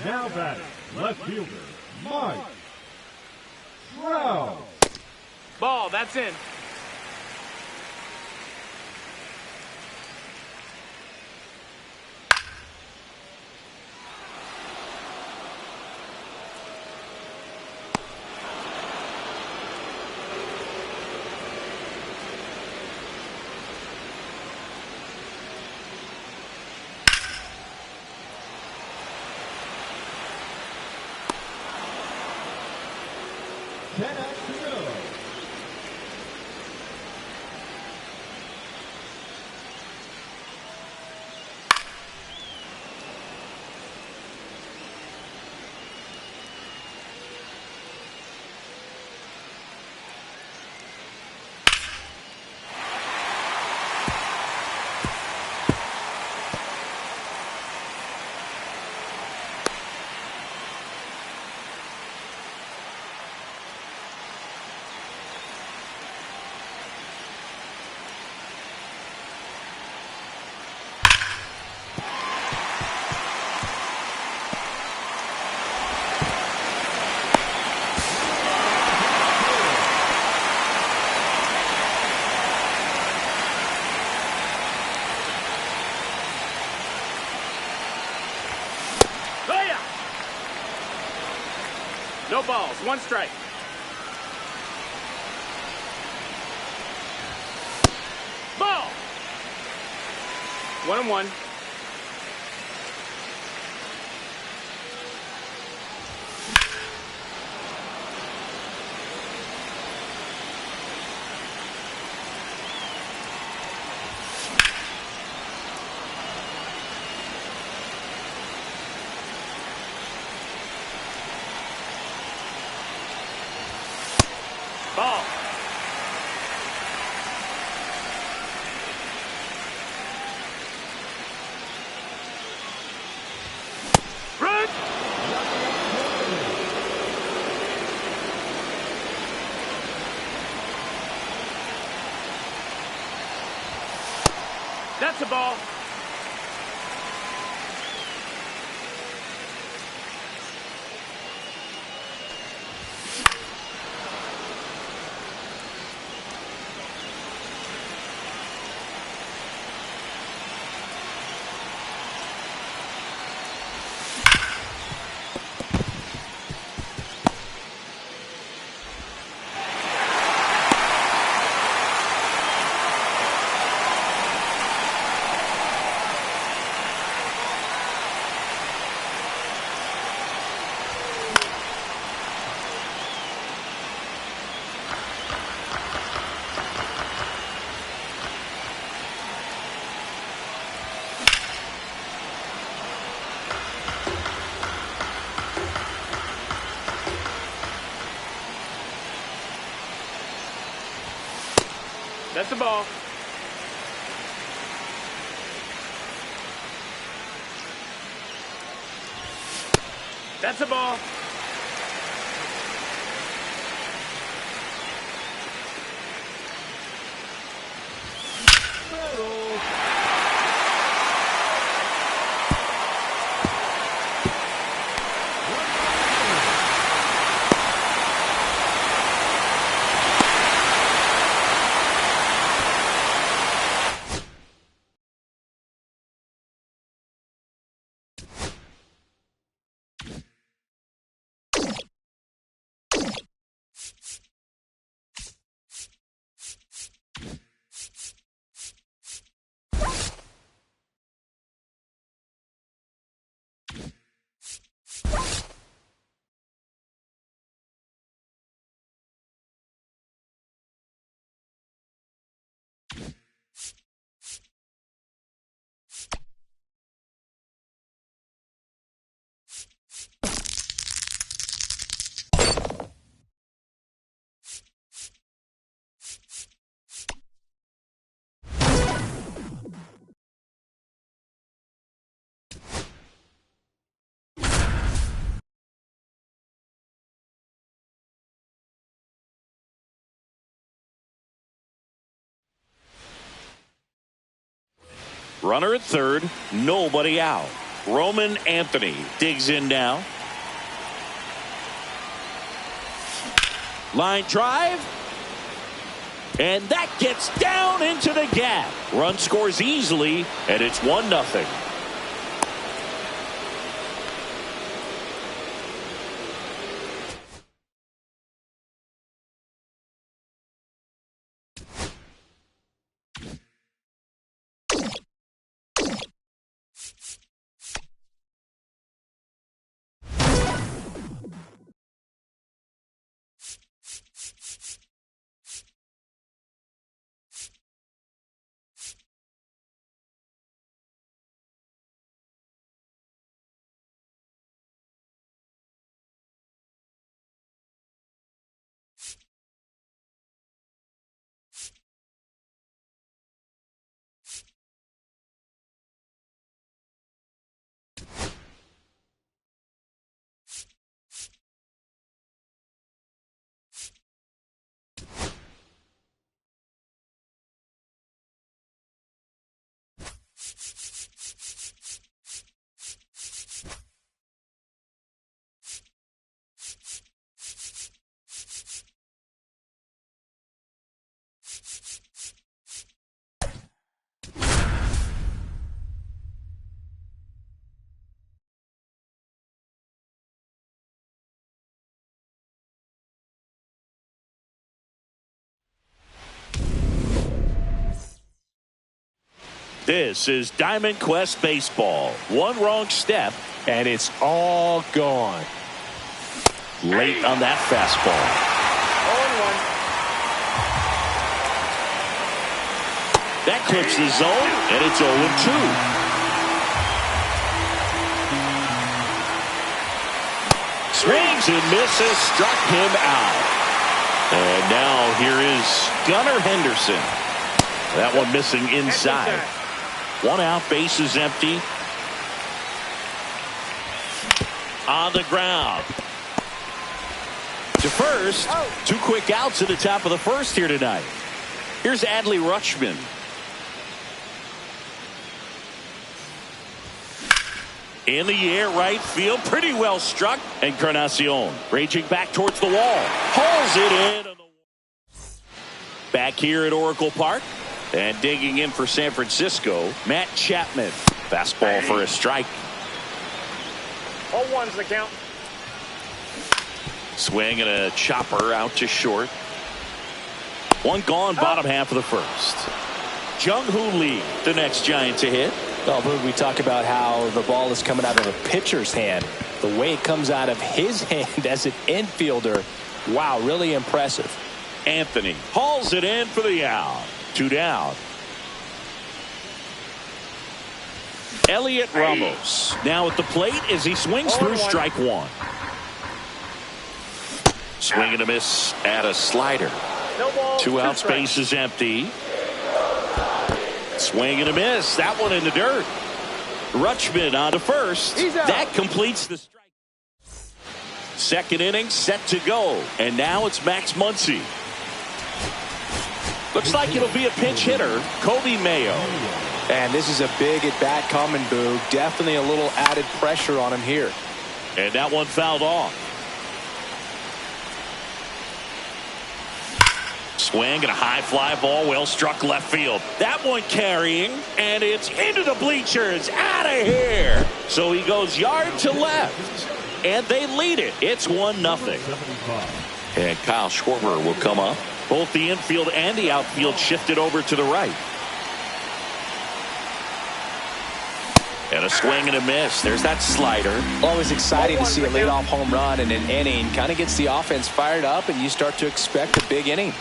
Now batting, left fielder, Mike Trout. Ball, that's in. No balls, one strike. Ball! 1-1. Ball. Run! That's a ball. That's the ball. That's the ball. Runner at third, nobody out. Roman Anthony digs in now. Line drive. And that gets down into the gap. Run scores easily, and it's 1-0. This is Diamond Quest Baseball. One wrong step, and it's all gone. Late on that fastball. 0-1. That clips the zone, and it's 0-2. Swings and misses, struck him out. And now here is Gunnar Henderson. That one missing inside. 1 out, base is empty. On the ground. To first. 2 quick outs at the top of the first here tonight. Here's Adley Rutschman. In the air, right field, pretty well struck. Encarnacion raging back towards the wall. Hauls it in. Back here at Oracle Park. And digging in for San Francisco, Matt Chapman. Fastball for a strike. 0-1's the count. Swing and a chopper out to short. 1 gone, bottom half of the first. Jung-Hoo Lee, the next Giant to hit. Well, Boog, we talk about how the ball is coming out of a pitcher's hand. The way it comes out of his hand as an infielder, wow, really impressive. Anthony hauls it in for the out. 2 down. Elliot Ramos now at the plate as he swings through strike 1. Swing and a miss at a slider. No ball, 2 outs, base is empty. Swing and a miss. That one in the dirt. Rutschman on to first. That completes the strike. Second inning set to go. And now it's Max Muncy. Looks like it'll be a pinch hitter, Kobe Mayo. And this is a big at-bat coming, Boog. Definitely a little added pressure on him here. And that one fouled off. Swing and a high fly ball, well struck left field. That one carrying, and it's into the bleachers, out of here. So he goes yard to left, and they lead it. It's 1-0. And Kyle Schwarber will come up. Both the infield and the outfield shifted over to the right. And a swing and a miss. There's that slider. Always exciting to see a leadoff home run in an inning. Kind of gets the offense fired up, and you start to expect a big inning.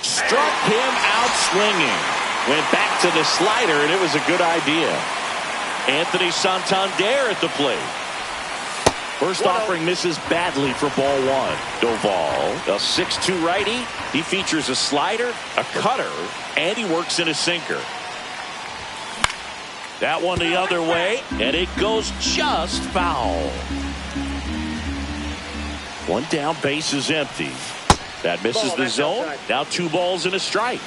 Struck him out swinging. Went back to the slider, and it was a good idea. Anthony Santander at the plate. First offering misses badly for ball one. Doval, a 6'2" righty. He features a slider, a cutter, and he works in a sinker. That one the other way, and it goes just foul. One down, base is empty. That misses the zone. Now 2 balls and a strike.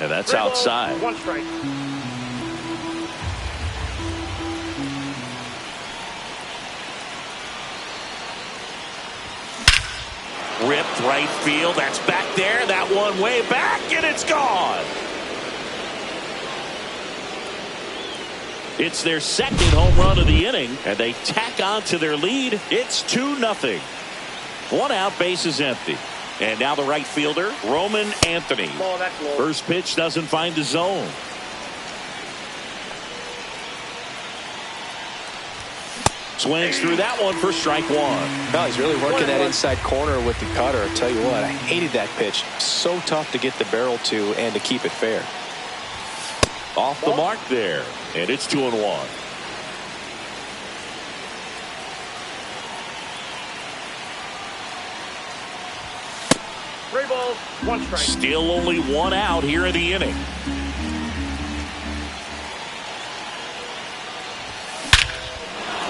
And that's outside. 1 strike. Ripped right field. That's back there. That one way back, and it's gone. It's their second home run of the inning, and they tack on to their lead. It's 2-0. 1 out, base is empty. And now the right fielder, Roman Anthony. First pitch doesn't find the zone. Swings through that one for strike 1. No, he's really working that inside corner with the cutter. I tell you what, I hated that pitch. So tough to get the barrel to and to keep it fair. Off the mark there, and it's 2-1. Three balls, 1 strike. Still only 1 out here in the inning.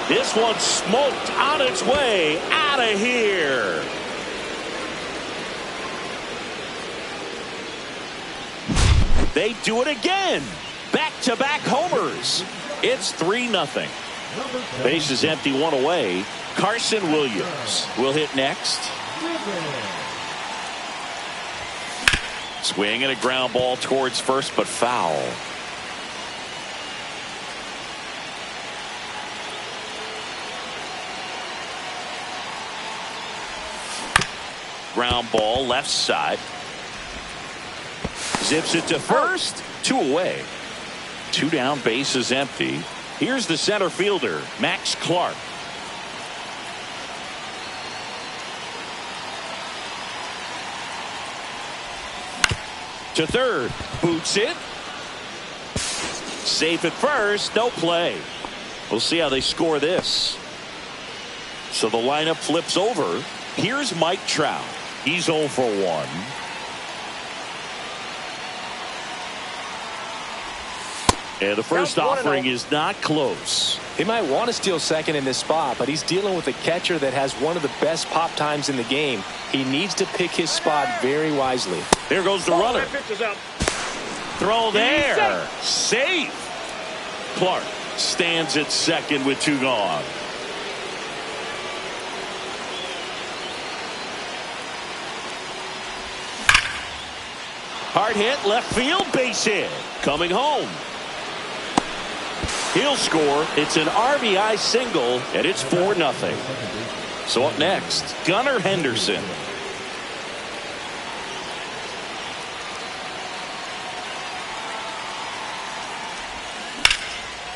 This one smoked on its way out of here. They do it again. Back-to-back homers. It's 3-0. Base is empty, 1 away. Carson Williams will hit next. Swing and a ground ball towards first, but foul. Ground ball left side. Zips it to first. 2 away. 2 down, base is empty. Here's the center fielder, Max Clark. To third, boots it. Safe at first, no play. We'll see how they score this. So the lineup flips over. Here's Mike Trout. He's 0 for 1. And the first offering is not close. He might want to steal second in this spot, but he's dealing with a catcher that has one of the best pop times in the game. He needs to pick his spot very wisely. There goes the runner. Throw there. Safe. Clark stands at second with 2 gone. Hard hit, left field, base hit. Coming home. He'll score. It's an RBI single, and it's 4-0. So up next, Gunnar Henderson.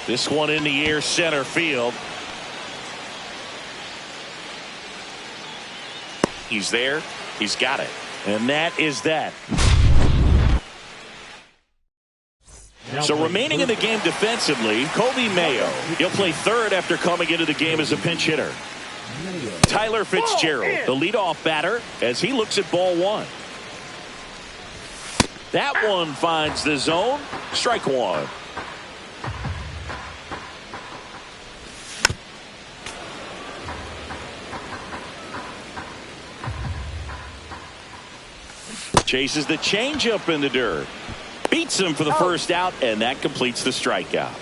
This one in the air, center field. He's there. He's got it. And that is that. So remaining in the game defensively, Kobe Mayo. He'll play third after coming into the game as a pinch hitter. Tyler Fitzgerald, the leadoff batter, as he looks at ball one. That one finds the zone. Strike one. Chases the changeup in the dirt. Beats him for the first out, and that completes the strikeout.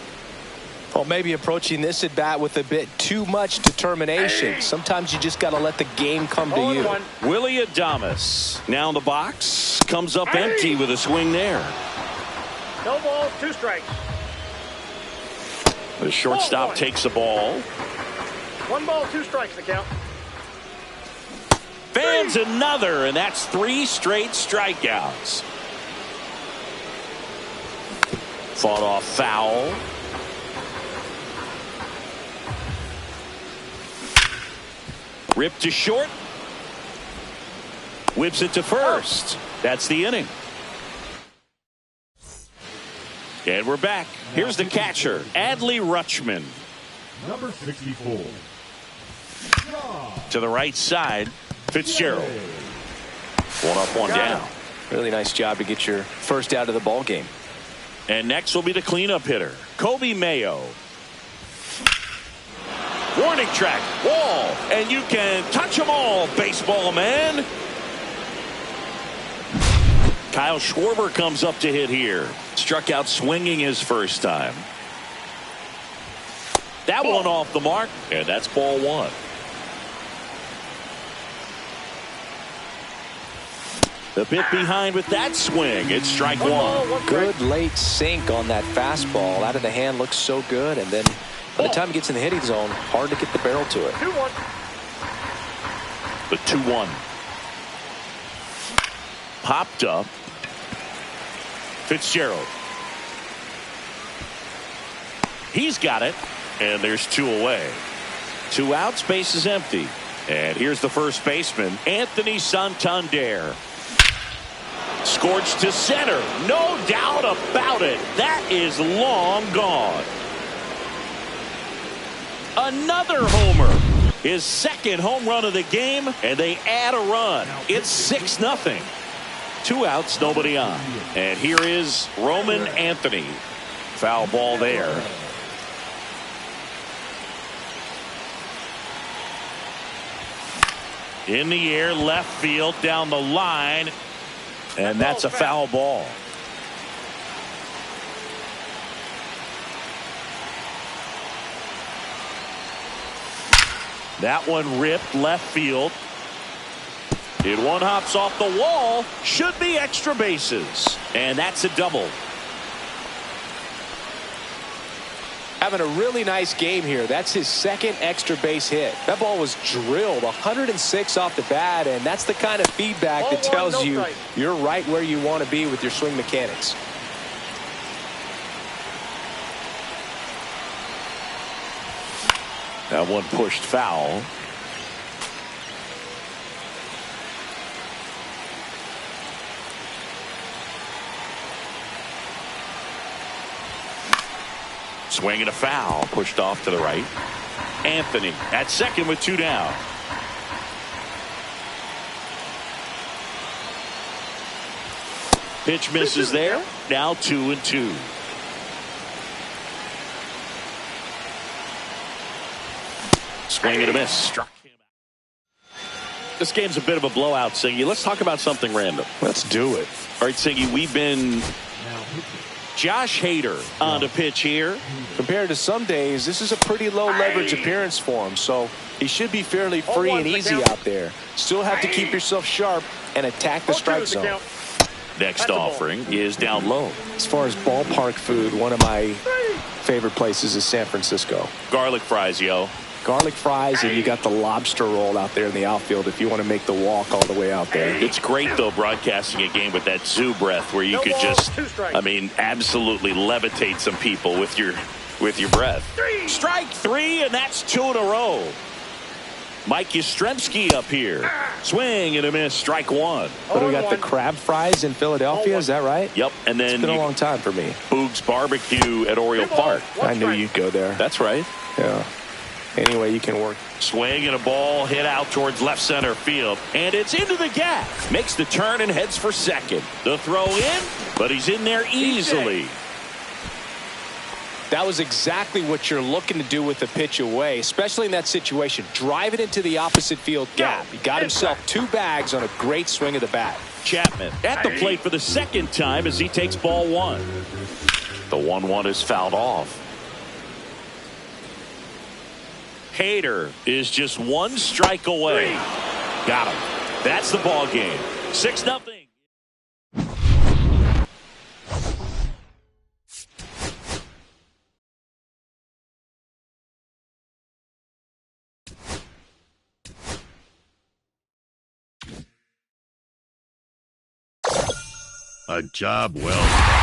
Well, maybe approaching this at bat with a bit too much determination. Sometimes you just got to let the game come to you. Willy Adames now in the box. Comes up empty with a swing there. No balls, 2 strikes. The shortstop takes the ball. 1 ball, 2 strikes the count. Fans another, and that's 3 straight strikeouts. Fought off foul. Ripped to short. Whips it to first. That's the inning. And we're back. Here's the catcher, Adley Rutschman. Number 64. To the right side, Fitzgerald. 1 up, 1 down. Really nice job to get your first out of the ball game. And next will be the cleanup hitter, Kobe Mayo. Warning track, wall, and you can touch them all, baseball man. Kyle Schwarber comes up to hit here. Struck out swinging his first time. That one off the mark, and that's ball 1. The bit behind with that swing. It's strike 1. Good late sink on that fastball. Out of the hand looks so good, and then by the time it gets in the hitting zone, hard to get the barrel to it. 2-1. The 2-1. Popped up. Fitzgerald. He's got it, and there's 2 away. 2 outs, base is empty. And here's the first baseman, Anthony Santander. Scorched to center. No doubt about it. That is long gone. Another homer. His second home run of the game, and they add a run. It's 6-0. 2 outs, nobody on. And here is Roman Anthony. Foul ball there. In the air, left field, down the line. And that's a foul ball. That one ripped left field. It one hops off the wall. Should be extra bases. And that's a double. Having a really nice game here. That's his second extra base hit. That ball was drilled 106 off the bat, and that's the kind of feedback that tells you you're right where you want to be with your swing mechanics. That one pushed foul. Swing and a foul, pushed off to the right. Anthony at second with 2 down. Pitch misses there. Now 2-2. Swing and a miss. Struck him out. This game's a bit of a blowout, Singy. Let's talk about something random. Let's do it. All right, Singy, we've been Josh Hader on the pitch here. Compared to some days, this is a pretty low leverage appearance for him, so he should be fairly free and easy out there. Still have to keep yourself sharp and attack the strike zone. Next offering is down low. As far as ballpark food, one of my favorite places is San Francisco. Garlic fries, yo. Garlic fries, and you got the lobster roll out there in the outfield if you want to make the walk all the way out there. It's great, though, broadcasting a game with that zoo breath where you could just, I mean, absolutely levitate some people with your breath. Strike 3, and that's 2 in a row. Mike Yastrzemski up here. Swing and a miss, strike one. But we got the crab fries in Philadelphia, is that right? Yep, and then it's been a long time for me. Boog's Barbecue at Oriole Park. I knew you'd go there. That's right. Yeah. Anyway, you can work. Swing and a ball hit out towards left center field. And it's into the gap. Makes the turn and heads for second. The throw in, but he's in there easily. That was exactly what you're looking to do with the pitch away, especially in that situation. Drive it into the opposite field gap. He got himself 2 bags on a great swing of the bat. Chapman at the plate for the second time as he takes ball 1. The 1-1 is fouled off. Hader is just 1 strike away. Got him. That's the ball game. 6-0. A job well done.